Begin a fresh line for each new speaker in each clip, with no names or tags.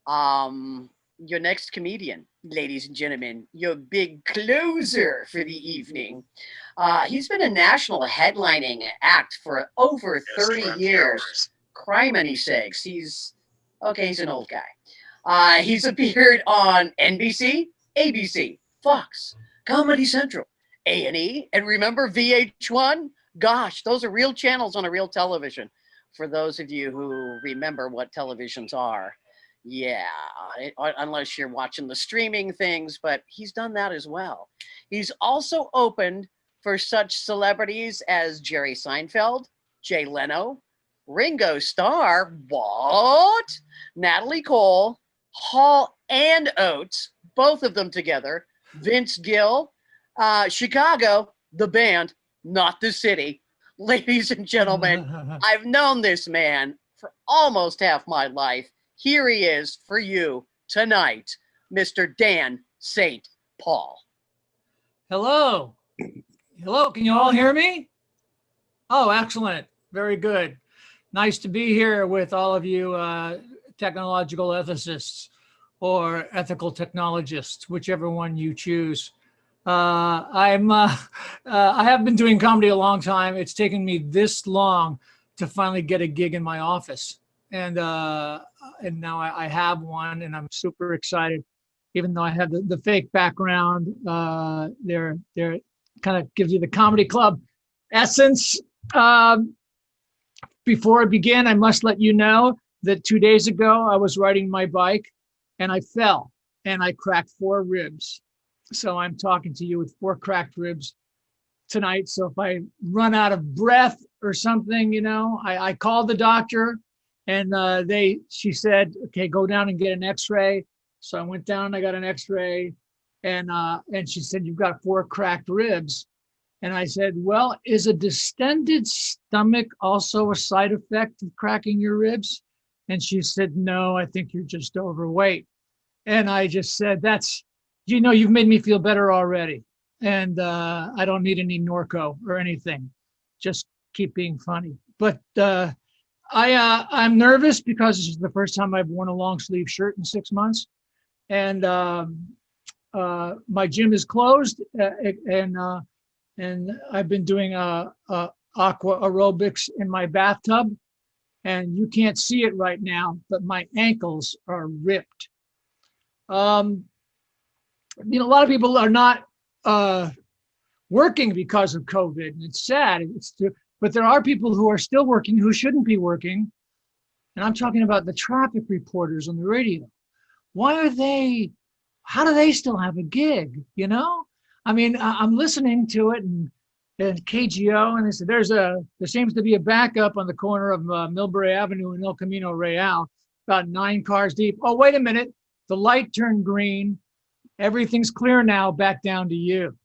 Your next comedian, ladies and gentlemen, your big closer for the evening. He's been a national headlining act for over 30 years. Criminy sakes. He's an old guy. He's appeared on NBC, ABC, Fox, Comedy Central, A&E, and remember VH1? Gosh, those are real channels on a real television. For those of you who remember what televisions are, yeah, unless you're watching the streaming things, but he's done that as well. He's also opened for such celebrities as Jerry Seinfeld, Jay Leno, Ringo Starr, what? Natalie Cole, Hall and Oates, both of them together, Vince Gill, Chicago, the band, not the city. Ladies and gentlemen, I've known this man for almost half my life. Here he is for you tonight, Mr. Dan St. Paul.
Hello. Hello. Can you all hear me? Oh, excellent. Very good. Nice to be here with all of you technological ethicists or ethical technologists, whichever one you choose. I have been doing comedy a long time. It's taken me this long to finally get a gig in my office. And now I have one, and I'm super excited. Even though I have the fake background, they're kind of gives you the comedy club essence. Before I begin, I must let you know that 2 days ago I was riding my bike and I fell and I cracked 4 ribs. So I'm talking to you with 4 cracked ribs tonight. So if I run out of breath or something, I called the doctor. And she said, okay, go down and get an x-ray. So I went down and I got an x-ray, and she said, you've got 4 cracked ribs. And I said, well, is a distended stomach also a side effect of cracking your ribs? And she said, no, I think you're just overweight. And I just said, you've made me feel better already. And I don't need any Norco or anything. Just keep being funny. But I'm nervous because this is the first time I've worn a long sleeve shirt in 6 months, and my gym is closed, and I've been doing aqua aerobics in my bathtub, and you can't see it right now, but my ankles are ripped. A lot of people are not working because of COVID, and it's sad. But there are people who are still working who shouldn't be working. And I'm talking about the traffic reporters on the radio. How do they still have a gig? I'm listening to it and KGO, and they said there seems to be a backup on the corner of Millbury Avenue and El Camino Real, about 9 cars deep. Oh, wait a minute. The light turned green. Everything's clear now, back down to you.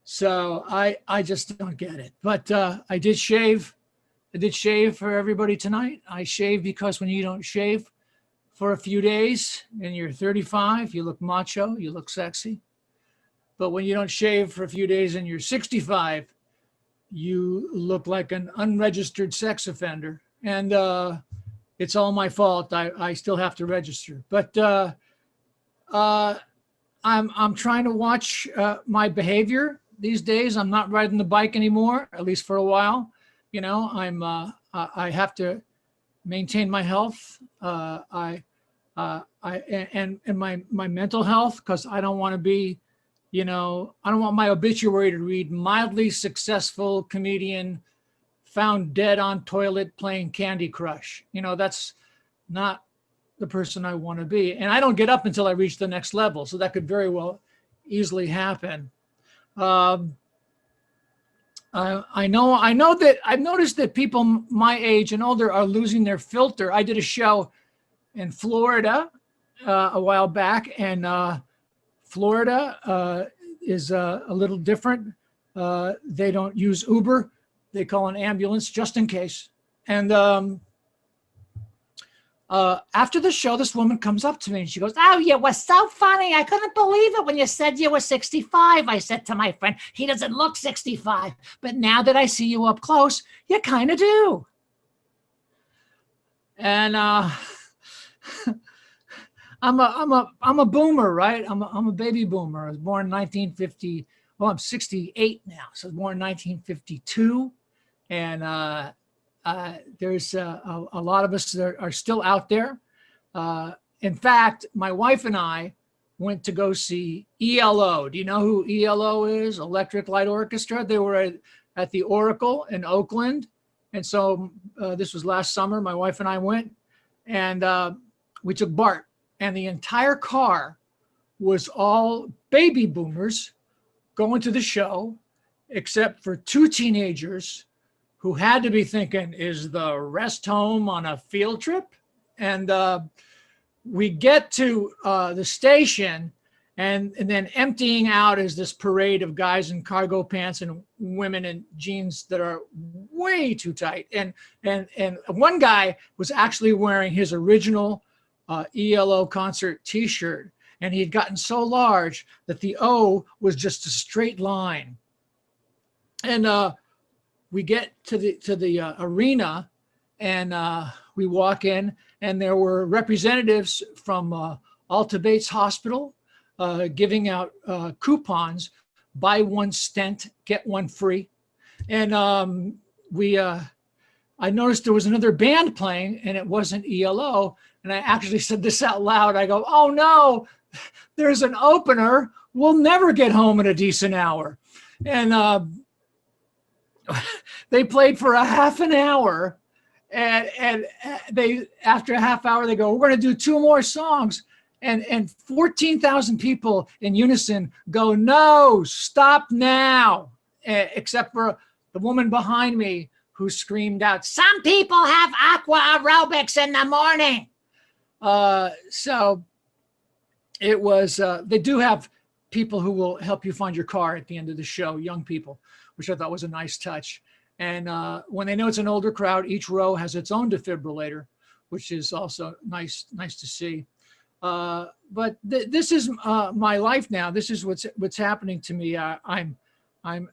So I just don't get it. But I did shave. I did shave for everybody tonight. I shave because when you don't shave for a few days and you're 35, you look macho, you look sexy. But when you don't shave for a few days and you're 65, you look like an unregistered sex offender. And it's all my fault. I still have to register. But I'm trying to watch my behavior these days. I'm not riding the bike anymore, at least for a while. I have to maintain my health. And my mental health, because I don't want to be, I don't want my obituary to read mildly successful comedian found dead on toilet playing Candy Crush. That's not the person I want to be. And I don't get up until I reach the next level. So that could very well easily happen. I know that I've noticed that people my age and older are losing their filter. I did a show in Florida a while back, and Florida is a little different. They don't use Uber. They call an ambulance just in case. And after the show, this woman comes up to me and she goes, "Oh, you were so funny. I couldn't believe it when you said you were 65. I said to my friend, he doesn't look 65. But now that I see you up close, you kind of do." And I'm a boomer, right? I'm a baby boomer. I was born in 1950. Well, I'm 68 now, so I was born in 1952, and there's a lot of us that are still out there. In fact, my wife and I went to go see ELO. Do you know who ELO is? Electric Light Orchestra. They were at the Oracle in Oakland, and so this was last summer. My wife and I went, and we took Bart. And the entire car was all baby boomers going to the show, except for two teenagers who had to be thinking, is the rest home on a field trip? And we get to the station, and then emptying out is this parade of guys in cargo pants and women in jeans that are way too tight. And one guy was actually wearing his original ELO concert t-shirt, and he had gotten so large that the O was just a straight line. And we get to the arena, and we walk in, and there were representatives from Alta Bates Hospital giving out coupons: buy one stent, get one free. And I noticed there was another band playing, and it wasn't ELO. And I actually said this out loud. I go, oh no, there's an opener. We'll never get home in a decent hour. And they played for a half an hour. And they, after a half hour, they go, we're going to do two more songs. And 14,000 people in unison go, no, stop now. Except for the woman behind me who screamed out, some people have aqua aerobics in the morning. So it was, they do have people who will help you find your car at the end of the show, young people, which I thought was a nice touch. And when they know it's an older crowd, each row has its own defibrillator, which is also nice to see. But this is my life now. This is what's happening to me. I'm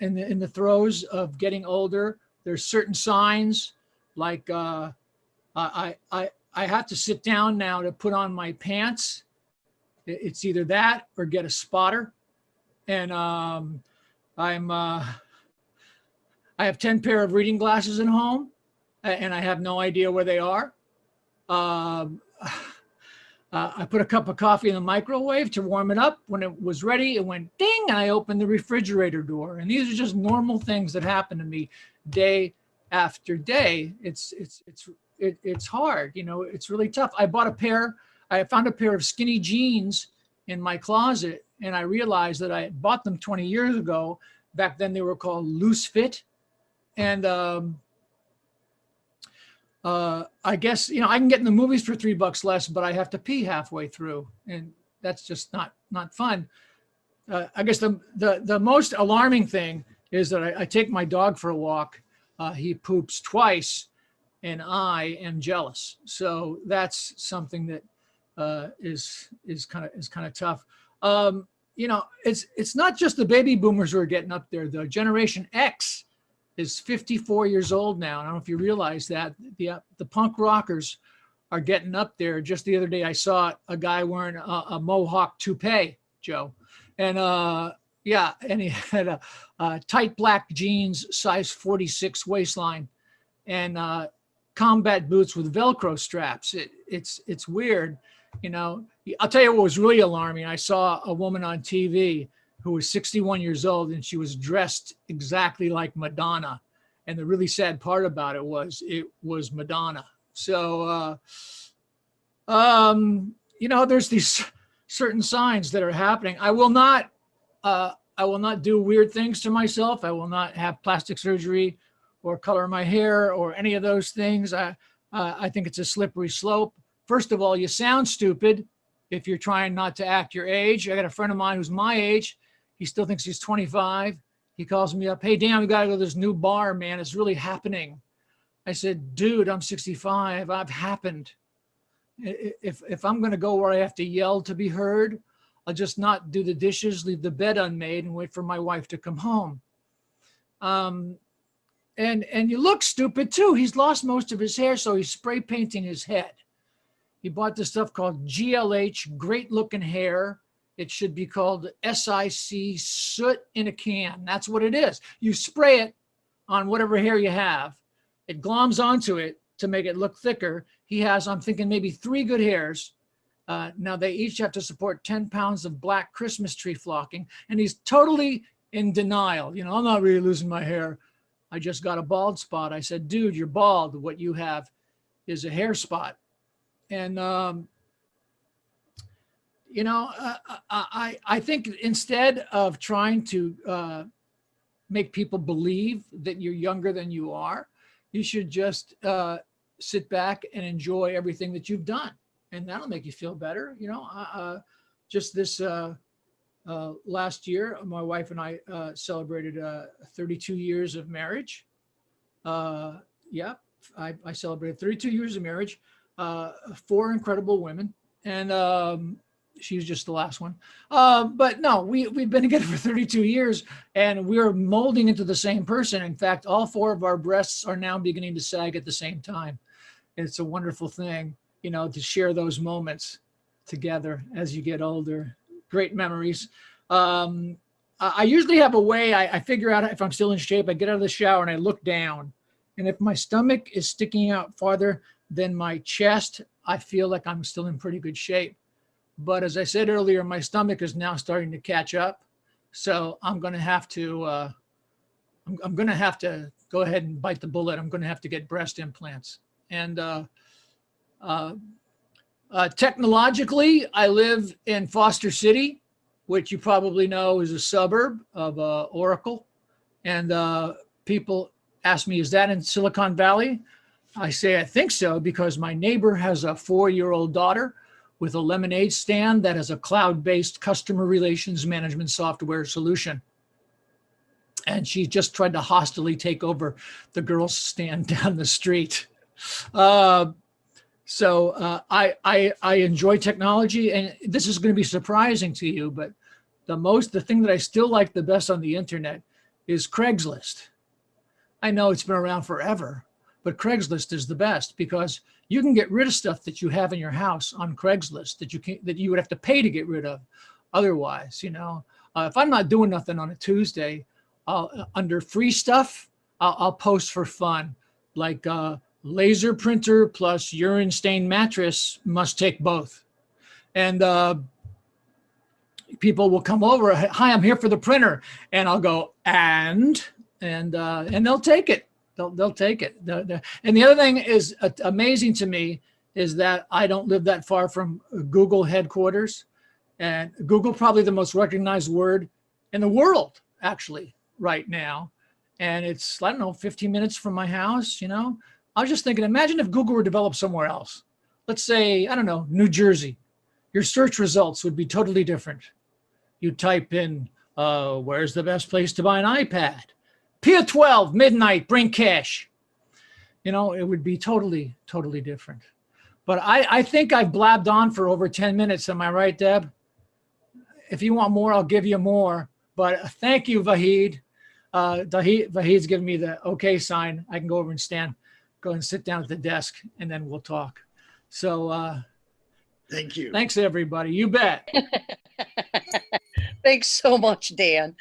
in the throes of getting older. There's certain signs, like I have to sit down now to put on my pants. It's either that or get a spotter. And I have 10 pair of reading glasses at home, and I have no idea where they are. I put a cup of coffee in the microwave to warm it up. When it was ready, it went ding, and I opened the refrigerator door. And these are just normal things that happen to me day after day. It's hard, you know, it's really tough. I found a pair of skinny jeans in my closet, and I realized that I bought them 20 years ago. Back then they were called loose fit. And I guess, you know, I can get in the movies for $3 less, but I have to pee halfway through, and that's just not fun. I guess the most alarming thing is that I take my dog for a walk. He poops twice, and I am jealous. So that's something that is kind of tough. You know, it's not just the baby boomers who are getting up there. The Generation X is 54 years old now. I don't know if you realize that. The punk rockers are getting up there. Just the other day, I saw a guy wearing a Mohawk toupee, Joe. And yeah, and he had a tight black jeans, size 46 waistline, and combat boots with Velcro straps. It's weird, you know. I'll tell you what was really alarming. I saw a woman on TV who was 61 years old, and she was dressed exactly like Madonna. And the really sad part about it was Madonna. So, you know, there's these certain signs that are happening. I will not do weird things to myself. I will not have plastic surgery or color my hair or any of those things. I think it's a slippery slope. First of all, you sound stupid if you're trying not to act your age. I got a friend of mine who's my age. He still thinks he's 25. He calls me up, hey, Dan, we got to go to this new bar, man. It's really happening. I said, dude, I'm 65. I've happened. If I'm going to go where I have to yell to be heard, I'll just not do the dishes, leave the bed unmade, and wait for my wife to come home. And you look stupid too. He's lost most of his hair, so he's spray painting his head. He bought this stuff called GLH, great looking hair. It should be called SIC, soot in a can. That's what it is. You spray it on whatever hair you have. It gloms onto it to make it look thicker. He has, I'm thinking, maybe 3 good hairs. Now they each have to support 10 pounds of black Christmas tree flocking. And he's totally in denial. You know, I'm not really losing my hair. I just got a bald spot. I said, dude, you're bald. What you have is a hair spot. And, you know, I think instead of trying to make people believe that you're younger than you are, you should just sit back and enjoy everything that you've done. And that'll make you feel better. You know, just this last year, my wife and I celebrated 32 years of marriage. Yeah, I celebrated 32 years of marriage, 4 incredible women, and she was just the last one. But no, we've been together for 32 years, and we're molding into the same person. In fact, all 4 of our breasts are now beginning to sag at the same time. It's a wonderful thing, you know, to share those moments together as you get older. Great memories. I usually have a way, I figure out if I'm still in shape. I get out of the shower and I look down. And if my stomach is sticking out farther than my chest, I feel like I'm still in pretty good shape. But as I said earlier, my stomach is now starting to catch up. So I'm going to have to, I'm going to have to go ahead and bite the bullet. I'm going to have to get breast implants. And technologically, I live in Foster City, which you probably know is a suburb of Oracle. And people ask me, is that in Silicon Valley? I say, I think so, because my neighbor has a 4-year-old daughter with a lemonade stand that has a cloud-based customer relations management software solution. And she just tried to hostilely take over the girls' stand down the street. I enjoy technology, and this is going to be surprising to you, but the thing that I still like the best on the internet is Craigslist. I know it's been around forever, but Craigslist is the best because you can get rid of stuff that you have in your house on Craigslist that you would have to pay to get rid of otherwise. You know, if I'm not doing nothing on a Tuesday, under free stuff, I'll post for fun, like laser printer plus urine stained mattress, must take both. And people will come over. Hi, I'm here for the printer, and I'll go and they'll take it. They'll take it. And the other thing is amazing to me is that I don't live that far from Google headquarters, and Google probably the most recognized word in the world actually right now. And it's, I don't know, 15 minutes from my house. You know, I was just thinking, imagine if Google were developed somewhere else. Let's say, I don't know, New Jersey. Your search results would be totally different. You type in, where's the best place to buy an iPad? Pier 12, midnight, bring cash. You know, it would be totally, totally different. But I think I've blabbed on for over 10 minutes. Am I right, Deb? If you want more, I'll give you more. But thank you, Vahid. Vahid's giving me the okay sign. I can go over and go and sit down at the desk, and then we'll talk. So
thank you.
Thanks, everybody. You bet.
Thanks so much, Dan.